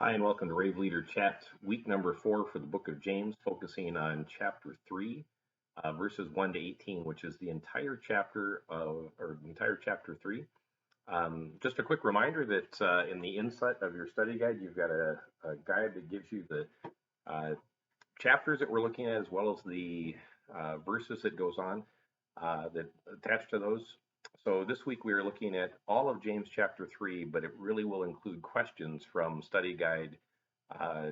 Hi, and welcome to Rave Leader Chat, week number 4 for the book of James, focusing on chapter 3, verses 1 to 18, which is the entire chapter or the entire chapter 3. Just a quick reminder that in the inset of your study guide, you've got a guide that gives you the chapters that we're looking at, as well as the verses that goes on that attached to those. So this week we are looking at all of James chapter 3, but it really will include questions from study guide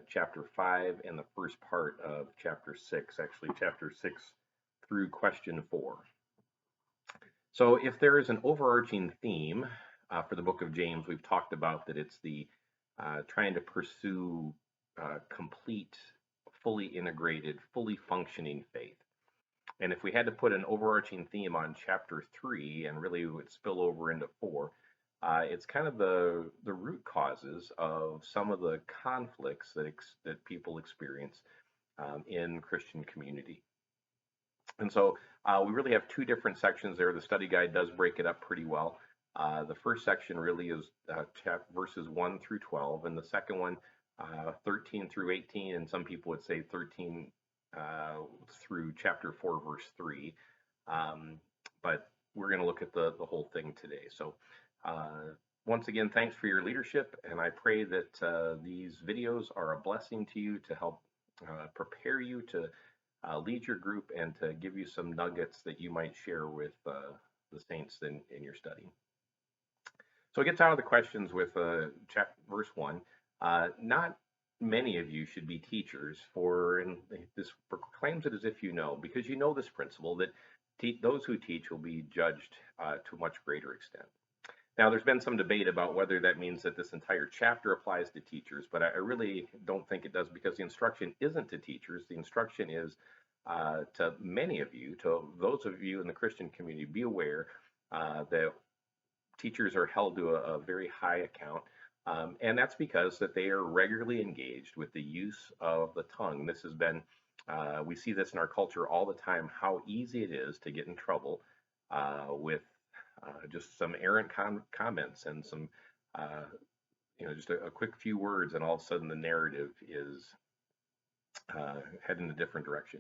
chapter 5 and the first part of chapter 6, actually chapter 6 through question 4. So if there is an overarching theme for the book of James, we've talked about that it's the trying to pursue complete, fully integrated, fully functioning faith. And if we had to put an overarching theme on chapter 3 and really would spill over into 4, it's kind of the root causes of some of the conflicts that people experience in Christian community. And so we really have two different sections there. The study guide does break it up pretty well. The first section really is verses 1 through 12, and the second one, 13 through 18, and some people would say 13 through chapter 4, verse 3. But we're going to look at the whole thing today. So once again, thanks for your leadership, and I pray that these videos are a blessing to you to help prepare you to lead your group and to give you some nuggets that you might share with the saints in your study. So it gets out of the questions with verse 1. Not many of you should be teachers, and this proclaims it as if you know, because you know this principle that those who teach will be judged to a much greater extent. Now, there's been some debate about whether that means that this entire chapter applies to teachers, but I really don't think it does, because the instruction isn't to teachers. The instruction is to many of you, to those of you in the Christian community, be aware that teachers are held to a very high account. And that's because that they are regularly engaged with the use of the tongue. This has been, we see this in our culture all the time, how easy it is to get in trouble with just some errant comments and some, just a quick few words, and all of a sudden the narrative is heading in a different direction.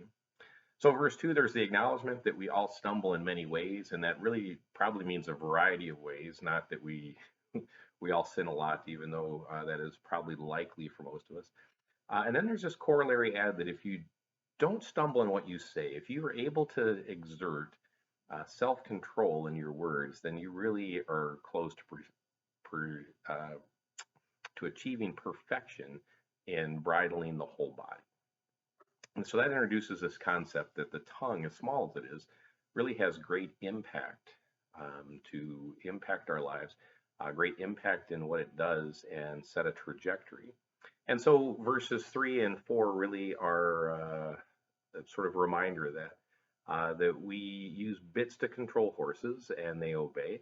So verse 2, there's the acknowledgement that we all stumble in many ways, and that really probably means a variety of ways, not that we we all sin a lot, even though that is probably likely for most of us. And then there's this corollary add that if you don't stumble in what you say, if you are able to exert self-control in your words, then you really are close to achieving perfection in bridling the whole body. And so that introduces this concept that the tongue, as small as it is, really has great impact to impact our lives, great impact in what it does, and set a trajectory. And so verses 3 and 4 really are sort of a reminder of that, that we use bits to control horses and they obey,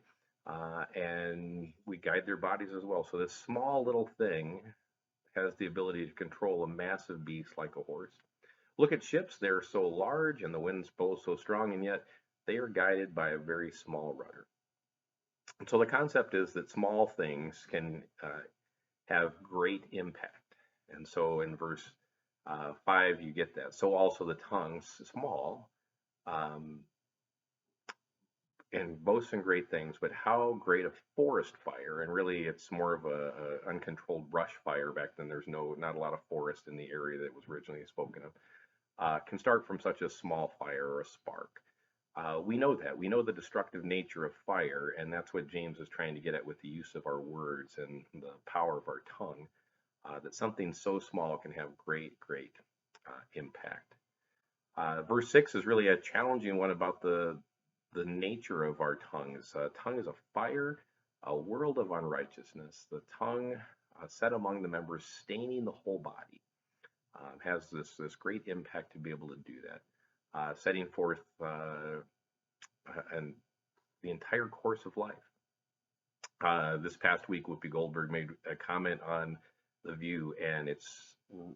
and we guide their bodies as well. So this small little thing has the ability to control a massive beast like a horse. Look at ships, they're so large and the winds blow so strong, and yet they are guided by a very small rudder. And so the concept is that small things can have great impact. And so in verse 5, you get that. So also the tongue's small and boasts in great things, but how great a forest fire, and really it's more of a uncontrolled brush fire. Back then there's not a lot of forest in the area that was originally spoken of, can start from such a small fire or a spark. We know that. We know the destructive nature of fire, and that's what James is trying to get at with the use of our words and the power of our tongue, that something so small can have great impact. Verse 6 is really a challenging one about the nature of our tongues. Tongue is a fire, a world of unrighteousness. The tongue, set among the members, staining the whole body, has this great impact to be able to do that, setting forth and the entire course of life. This past week, Whoopi Goldberg made a comment on The View, and it's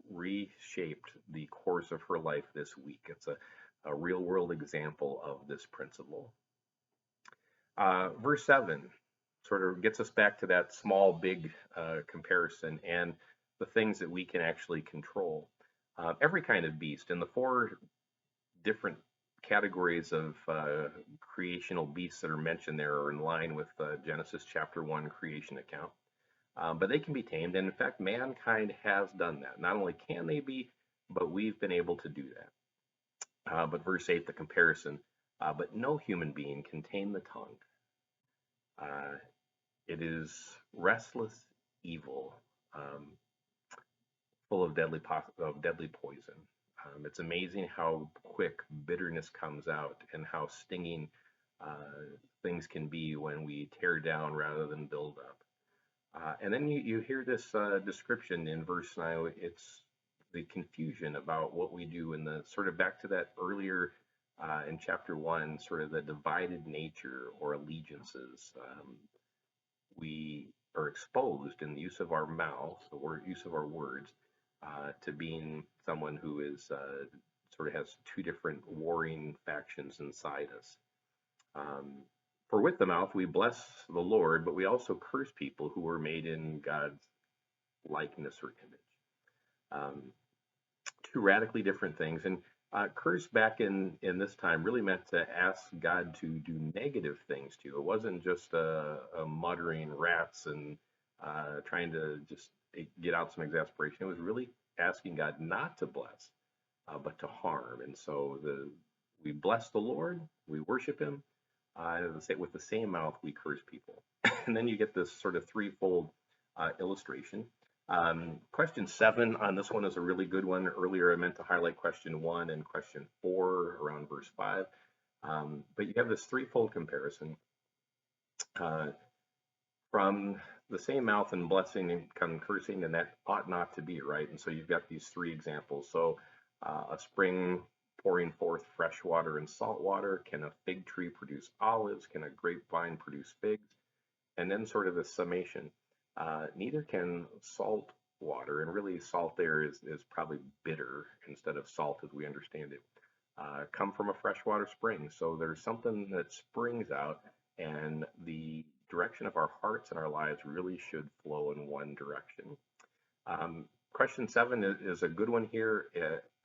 reshaped the course of her life this week. It's a real world example of this principle. Verse 7 sort of gets us back to that small big comparison, and the things that we can actually control. Every kind of beast, and the four different categories of creational beasts that are mentioned there are in line with Genesis chapter 1 creation account. But they can be tamed, and in fact, mankind has done that. Not only can they be, but we've been able to do that. But verse 8, the comparison, but no human being can tame the tongue. It is restless evil, full of deadly poison. It's amazing how quick bitterness comes out and how stinging things can be when we tear down rather than build up. And then you hear this description in verse 9. It's the confusion about what we do, and the sort of back to that earlier in chapter 1, sort of the divided nature or allegiances. We are exposed in the use of our mouth, use of our words, to being someone who is sort of has two different warring factions inside us. For with the mouth we bless the Lord, but we also curse people who were made in God's likeness or image. Two radically different things. And curse back in this time really meant to ask God to do negative things to you. It wasn't just a muttering rats and trying to just get out some exasperation. It was really asking God not to bless, but to harm. And so we bless the Lord, we worship Him, with the same mouth we curse people. And then you get this sort of threefold illustration. Question 7 on this one is a really good one. Earlier I meant to highlight question 1 and question 4 around verse 5. But you have this threefold comparison. From the same mouth and blessing and come cursing, and that ought not to be, right? And so you've got these three examples. So a spring pouring forth fresh water and salt water. Can a fig tree produce olives? Can a grapevine produce figs? And then sort of the summation. Neither can salt water, and really salt there is probably bitter instead of salt as we understand it, come from a freshwater spring. So there's something that springs out, and the direction of our hearts and our lives really should flow in one direction. Question 7 is a good one here.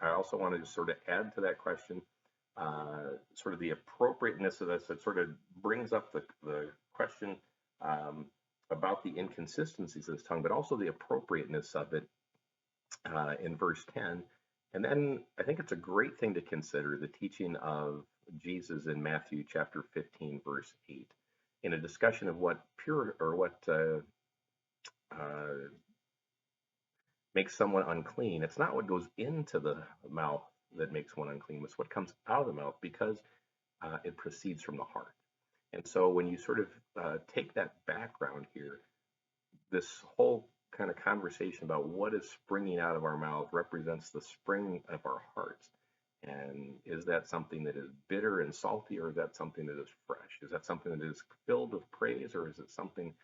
I also wanted to sort of add to that question sort of the appropriateness of this. It sort of brings up the question about the inconsistencies of this tongue, but also the appropriateness of it in verse 10. And then I think it's a great thing to consider the teaching of Jesus in Matthew chapter 15, verse 8, in a discussion of what makes someone unclean. It's not what goes into the mouth that makes one unclean, it's what comes out of the mouth, because it proceeds from the heart. And so when you sort of take that background here, this whole kind of conversation about what is springing out of our mouth represents the spring of our hearts. And is that something that is bitter and salty, or is that something that is fresh? Is that something that is filled with praise, or is it something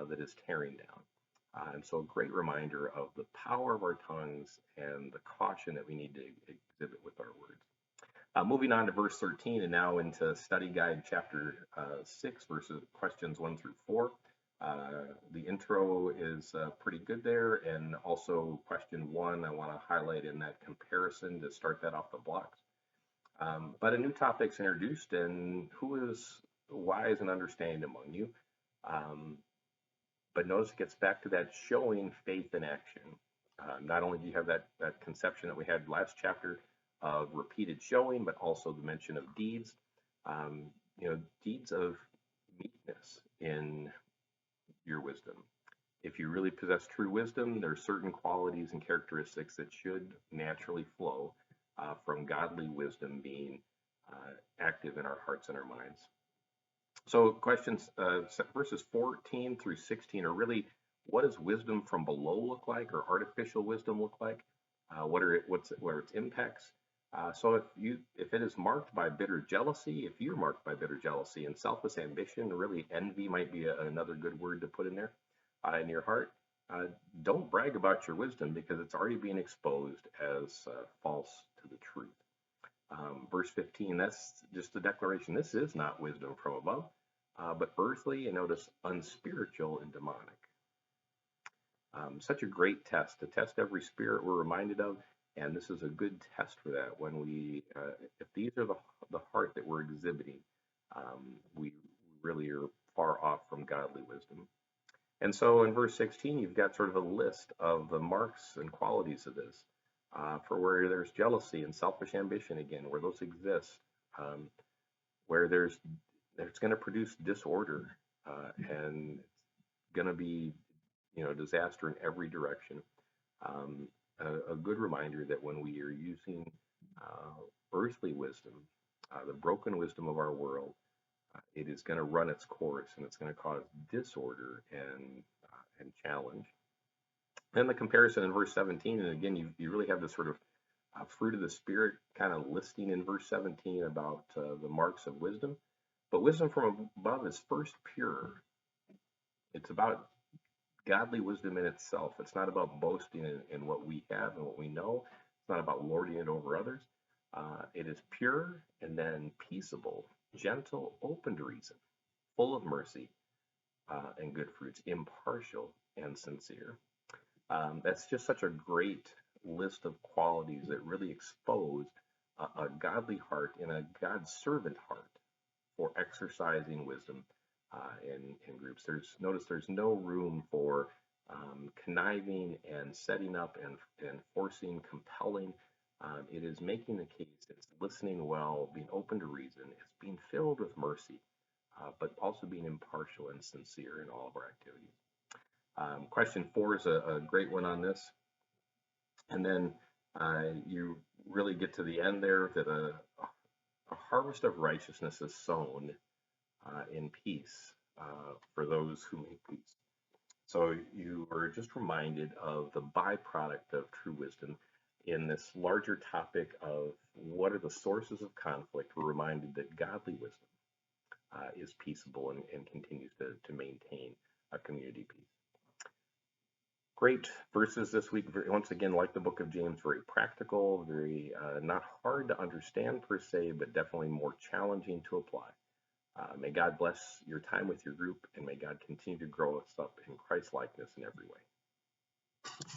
that is tearing down? And so a great reminder of the power of our tongues and the caution that we need to exhibit with our words. Moving on to verse 13 and now into study guide chapter 6, verses questions 1 through 4. The intro is pretty good there, and also question 1 I want to highlight in that comparison to start that off the blocks. But a new topic is introduced, and who is wise and understanding among you? But notice it gets back to that showing faith in action. Not only do you have that conception that we had last chapter of repeated showing, but also the mention of deeds. Deeds of meekness in your wisdom. If you really possess true wisdom, there are certain qualities and characteristics that should naturally flow from godly wisdom being active in our hearts and our minds. So questions, verses 14 through 16 are really, what does wisdom from below look like, or artificial wisdom look like? What are its impacts? So if it is marked by bitter jealousy, if you're marked by bitter jealousy and selfish ambition, really envy might be another good word to put in there in your heart, don't brag about your wisdom, because it's already being exposed as false to the truth. Verse 15, that's just a declaration. This is not wisdom from above, but earthly, and notice unspiritual and demonic. Such a great test to test every spirit we're reminded of, and this is a good test for that. When if these are the heart that we're exhibiting, we really are far off from godly wisdom. And so in verse 16, you've got sort of a list of the marks and qualities of this. For where there's jealousy and selfish ambition, again, where those exist, um, where there's going to produce disorder, and it's going to be, disaster in every direction. Um, a good reminder that when we are using earthly wisdom, the broken wisdom of our world, it is going to run its course and it's going to cause disorder and challenge. Then the comparison in verse 17, and again, you really have this sort of fruit of the spirit kind of listing in verse 17 about the marks of wisdom. But wisdom from above is first pure. It's about godly wisdom in itself. It's not about boasting in what we have and what we know. It's not about lording it over others. It is pure and then peaceable, gentle, open to reason, full of mercy and good fruits, impartial and sincere. That's just such a great list of qualities that really expose a godly heart and a God servant heart for exercising wisdom in groups. Notice there's no room for conniving and setting up and forcing, compelling. It is making the case. It's listening well, being open to reason. It's being filled with mercy, but also being impartial and sincere in all of our activities. Question 4 is a great one on this. And then you really get to the end there that a harvest of righteousness is sown in peace for those who make peace. So you are just reminded of the byproduct of true wisdom in this larger topic of what are the sources of conflict. We're reminded that godly wisdom is peaceable and continues to maintain a community peace. Great verses this week. Once again, like the book of James, very practical, very not hard to understand per se, but definitely more challenging to apply. May God bless your time with your group, and may God continue to grow us up in Christ likeness in every way.